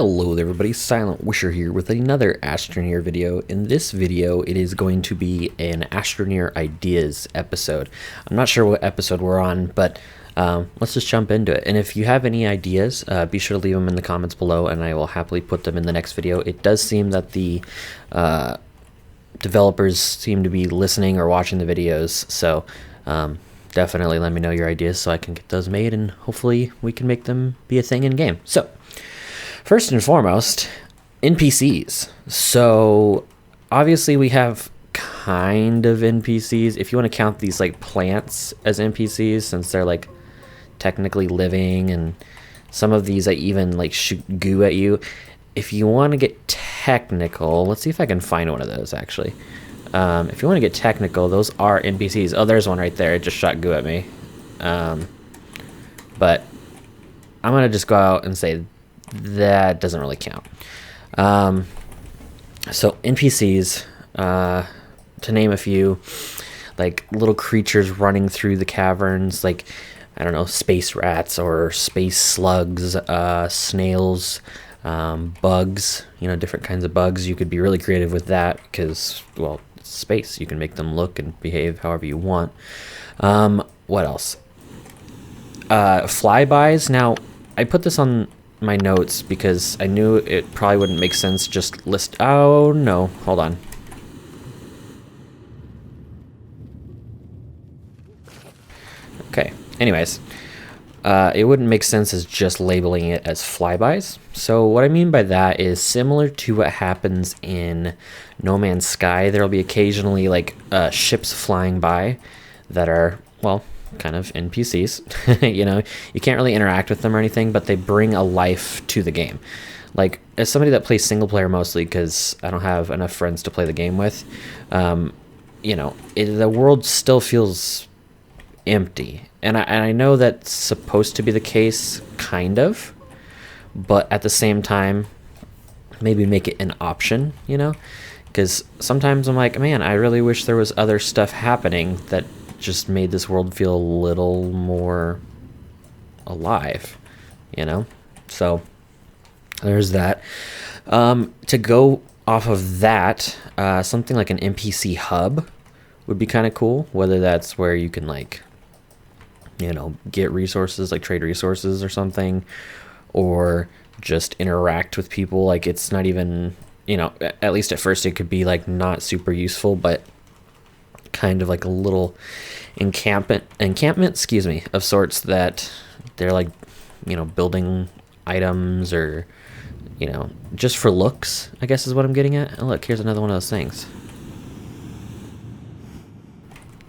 Hello there everybody, Silentwisher here with another Astroneer video. In this video, it is going to be an Astroneer Ideas episode. I'm not sure what episode we're on, but let's just jump into it. And if you have any ideas, be sure to leave them in the comments below and I will happily put them in the next video. It does seem that the developers seem to be listening or watching the videos, so definitely let me know your ideas so I can get those made and hopefully we can make them be a thing in game. So, first and foremost, NPCs. So obviously we have kind of NPCs, if you want to count these like plants as NPCs, since they're like technically living, and some of these I even like shoot goo at you. If you want to get technical, let's see if I can find one of those actually. If you want to get technical, those are NPCs. Oh, there's one right there. It just shot goo at me. But I'm going to just go out and say that doesn't really count. So NPCs, to name a few, like little creatures running through the caverns, like, I don't know, space rats or space slugs, snails, bugs, you know, different kinds of bugs. You could be really creative with that because, well, it's space. You can make them look and behave however you want. What else? Flybys. Now, I put this on my notes because I knew it probably wouldn't make sense just list. Oh no, hold on. Okay, anyways, it wouldn't make sense as just labeling it as flybys. So what I mean by that is similar to what happens in No Man's Sky. There'll be occasionally like ships flying by that are, well, kind of NPCs. You know, you can't really interact with them or anything, but they bring a life to the game. Like, as somebody that plays single player mostly because I don't have enough friends to play the game with, you know, the world still feels empty. And I know that's supposed to be the case, kind of, but at the same time, maybe make it an option, you know? Because sometimes I'm like, man, I really wish there was other stuff happening that just made this world feel a little more alive, you know? So there's that. To go off of that, something like an NPC hub would be kind of cool, whether that's where you can, like, you know, get resources, like trade resources or something, or just interact with people. Like, it's not even, you know, at least at first it could be like not super useful, but kind of like a little encampment, excuse me, of sorts that they're like, you know, building items or, you know, just for looks, I guess is what I'm getting at. And look, here's another one of those things.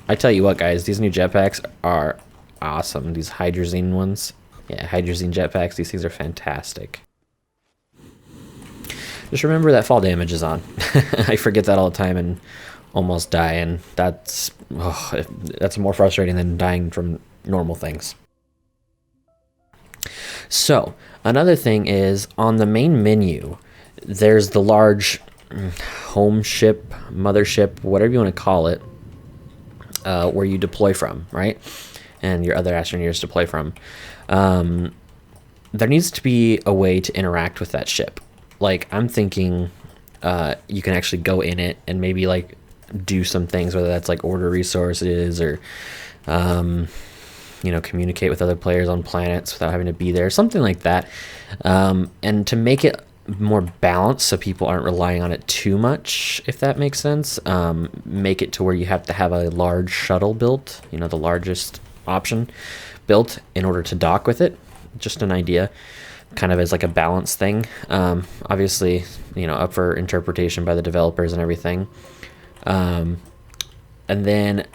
I tell you what, guys, these new jetpacks are awesome. These hydrazine ones. Yeah, hydrazine jetpacks, these things are fantastic. Just remember that fall damage is on. I forget that all the time and almost die, and that's more frustrating than dying from normal things. So another thing is, on the main menu there's the large home ship, mothership, whatever you want to call it, where you deploy from, right? And your other astroneers deploy from. There needs to be a way to interact with that ship. Like, I'm thinking you can actually go in it and maybe like do some things, whether that's like order resources or you know, communicate with other players on planets without having to be there, something like that. And to make it more balanced so people aren't relying on it too much, if that makes sense, make it to where you have to have a large shuttle built, you know, the largest option built in order to dock with it. Just an idea, kind of as like a balance thing. Obviously, you know, up for interpretation by the developers and everything. And then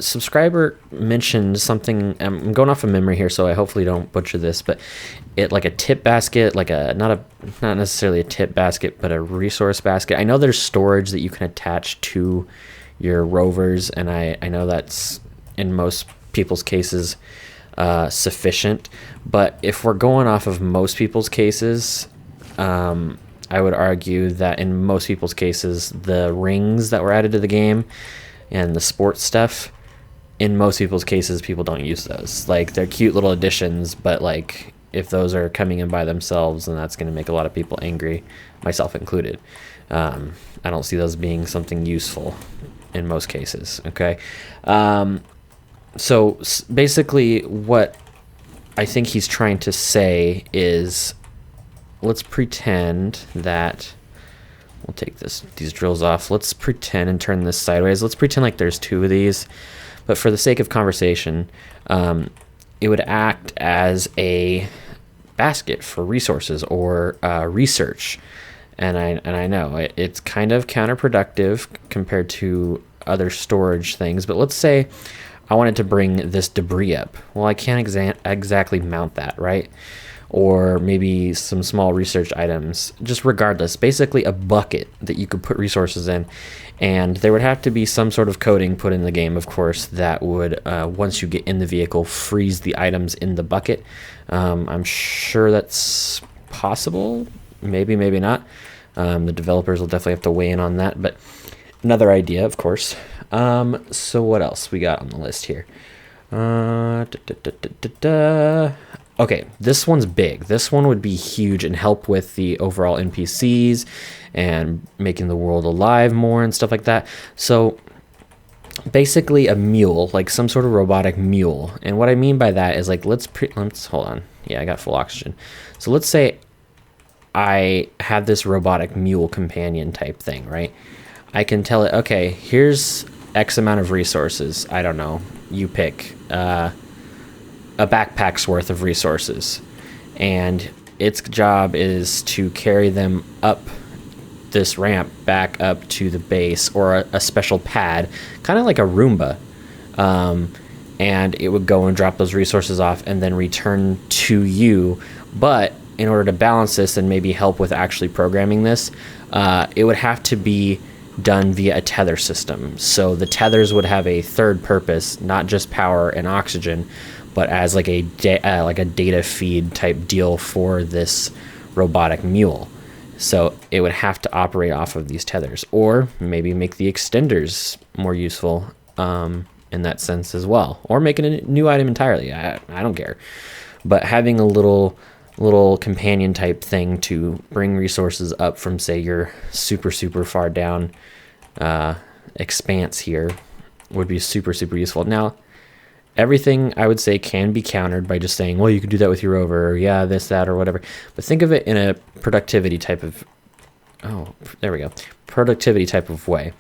subscriber mentioned something. I'm going off of memory here, so I hopefully don't butcher this, but it like a tip basket, like a not necessarily a tip basket, but a resource basket. I know there's storage that you can attach to your rovers, and I know that's in most people's cases sufficient. But if we're going off of most people's cases, I would argue that in most people's cases, the rings that were added to the game and the sports stuff, in most people's cases, people don't use those. Like, they're cute little additions, but like if those are coming in by themselves, then that's going to make a lot of people angry, myself included. I don't see those being something useful in most cases. Okay. So basically what I think he's trying to say is, let's pretend that we'll take these drills off. Let's pretend and turn this sideways. Let's pretend like there's two of these, but for the sake of conversation, it would act as a basket for resources or research. And I know it's kind of counterproductive compared to other storage things, but let's say I wanted to bring this debris up. Well, I can't exactly mount that, right? Or maybe some small research items, just regardless, basically a bucket that you could put resources in. And there would have to be some sort of coding put in the game, of course, that would, once you get in the vehicle, freeze the items in the bucket. I'm sure that's possible. Maybe, maybe not. The developers will definitely have to weigh in on that, but another idea, of course. So what else we got on the list here? Okay, this one's big. This one would be huge and help with the overall NPCs and making the world alive more and stuff like that. So basically a mule, like some sort of robotic mule. And what I mean by that is like, let's hold on. Yeah, I got full oxygen. So let's say I have this robotic mule companion type thing, right? I can tell it, okay, here's X amount of resources. I don't know. You pick a backpack's worth of resources. And its job is to carry them up this ramp back up to the base or a special pad, kind of like a Roomba. And it would go and drop those resources off and then return to you. But in order to balance this and maybe help with actually programming this, it would have to be done via a tether system. So the tethers would have a third purpose, not just power and oxygen, but as like a data feed type deal for this robotic mule. So it would have to operate off of these tethers, or maybe make the extenders more useful in that sense as well, or make it a new item entirely. I don't care, but having a little companion type thing to bring resources up from, say, your super far down expanse here would be super useful. Now, everything I would say can be countered by just saying, well, you could do that with your rover, or yeah, this, that, or whatever. But think of it in a productivity type of, productivity type of way.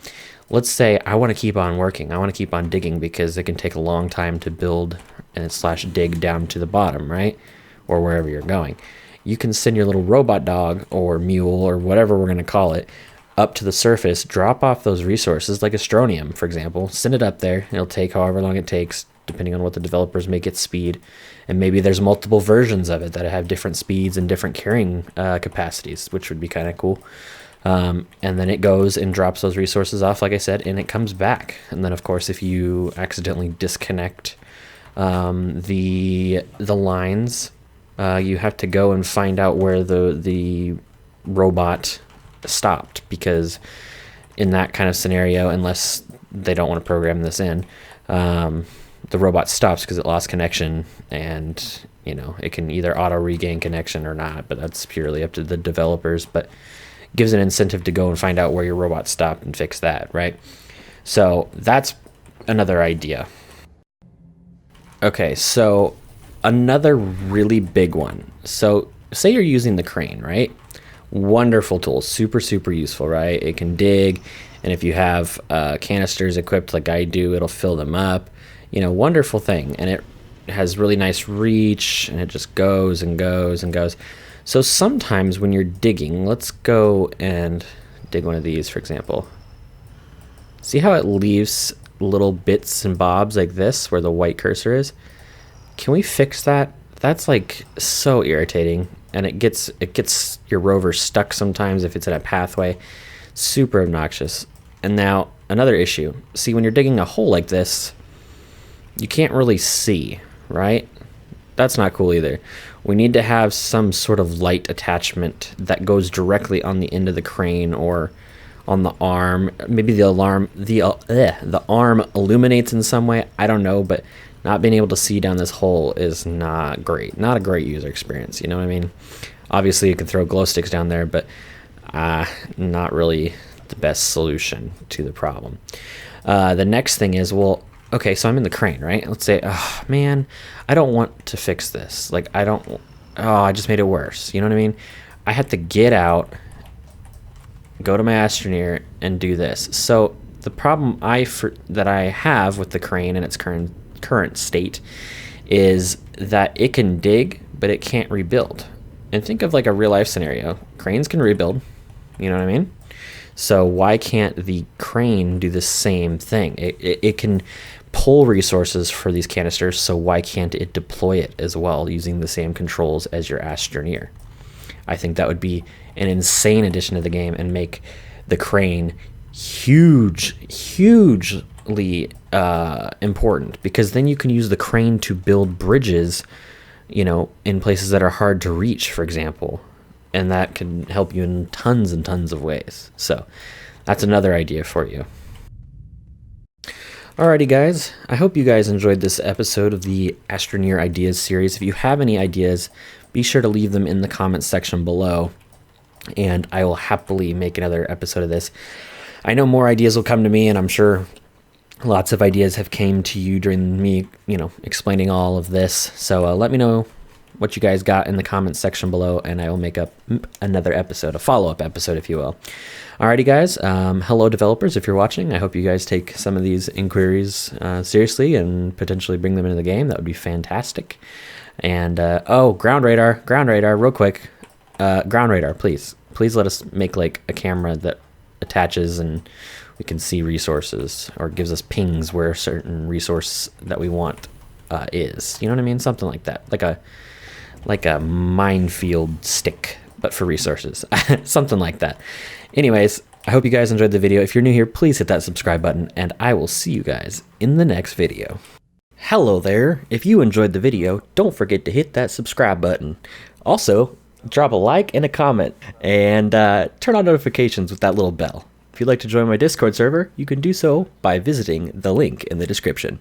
Let's say I want to keep on working. I want to keep on digging because it can take a long time to build and / dig down to the bottom, right? Or wherever you're going. You can send your little robot dog or mule or whatever we're going to call it up to the surface, drop off those resources like Astroneer, for example, send it up there. It'll take however long it takes, depending on what the developers make its speed. And maybe there's multiple versions of it that have different speeds and different carrying capacities, which would be kind of cool. And then it goes and drops those resources off, like I said, and it comes back. And then, of course, if you accidentally disconnect the lines, you have to go and find out where the robot stopped, because in that kind of scenario, unless they don't want to program this in, the robot stops because it lost connection, and it can either auto regain connection or not, but that's purely up to the developers. But gives an incentive to go and find out where your robot stopped and fix that, right? So that's another idea. Okay, so another really big one. So say you're using the crane, right? Wonderful tool, super useful, right? It can dig, and if you have canisters equipped like I do, it'll fill them up. Wonderful thing, and it has really nice reach, and it just goes and goes and goes. So sometimes when you're digging, let's go and dig one of these, for example. See how it leaves little bits and bobs like this where the white cursor is? Can we fix that? That's like so irritating, and it gets your rover stuck sometimes if it's in a pathway. Super obnoxious. And now another issue. See, when you're digging a hole like this, you can't really see, right? That's not cool either. We need to have some sort of light attachment that goes directly on the end of the crane or on the arm. Maybe the arm illuminates in some way. I don't know, but not being able to see down this hole is not great. Not a great user experience. You know what I mean? Obviously, you can throw glow sticks down there, but not really the best solution to the problem. The next thing is, well, okay, so I'm in the crane, right? Let's say, oh man, I don't want to fix this. Like, I just made it worse. You know what I mean? I had to get out, go to my Astroneer, and do this. So the problem that I have with the crane in its current state is that it can dig, but it can't rebuild. And think of like a real life scenario. Cranes can rebuild. You know what I mean? So why can't the crane do the same thing? It can pull resources for these canisters, so why can't it deploy it as well using the same controls as your Astroneer? I think that would be an insane addition to the game and make the crane hugely important, because then you can use the crane to build bridges, you know, in places that are hard to reach, for example, and that can help you in tons and tons of ways. So that's another idea for you. Alrighty guys, I hope you guys enjoyed this episode of the Astroneer Ideas series. If you have any ideas, be sure to leave them in the comments section below, and I will happily make another episode of this. I know more ideas will come to me, and I'm sure lots of ideas have came to you during me, you know, explaining all of this. So let me know what you guys got in the comments section below, and I will make up another episode, a follow-up episode, if you will. Alrighty, guys. Hello, developers. If you're watching, I hope you guys take some of these inquiries seriously and potentially bring them into the game. That would be fantastic. And ground radar, real quick. Ground radar, please let us make like a camera that attaches and we can see resources, or gives us pings where a certain resource that we want is. You know what I mean? Something like that, like a minefield stick, but for resources. Something like that. Anyways, I hope you guys enjoyed the video. If you're new here, please hit that subscribe button, and I will see you guys in the next video. Hello there. If you enjoyed the video, don't forget to hit that subscribe button. Also, drop a like and a comment, and turn on notifications with that little bell. If you'd like to join my Discord server, you can do so by visiting the link in the description.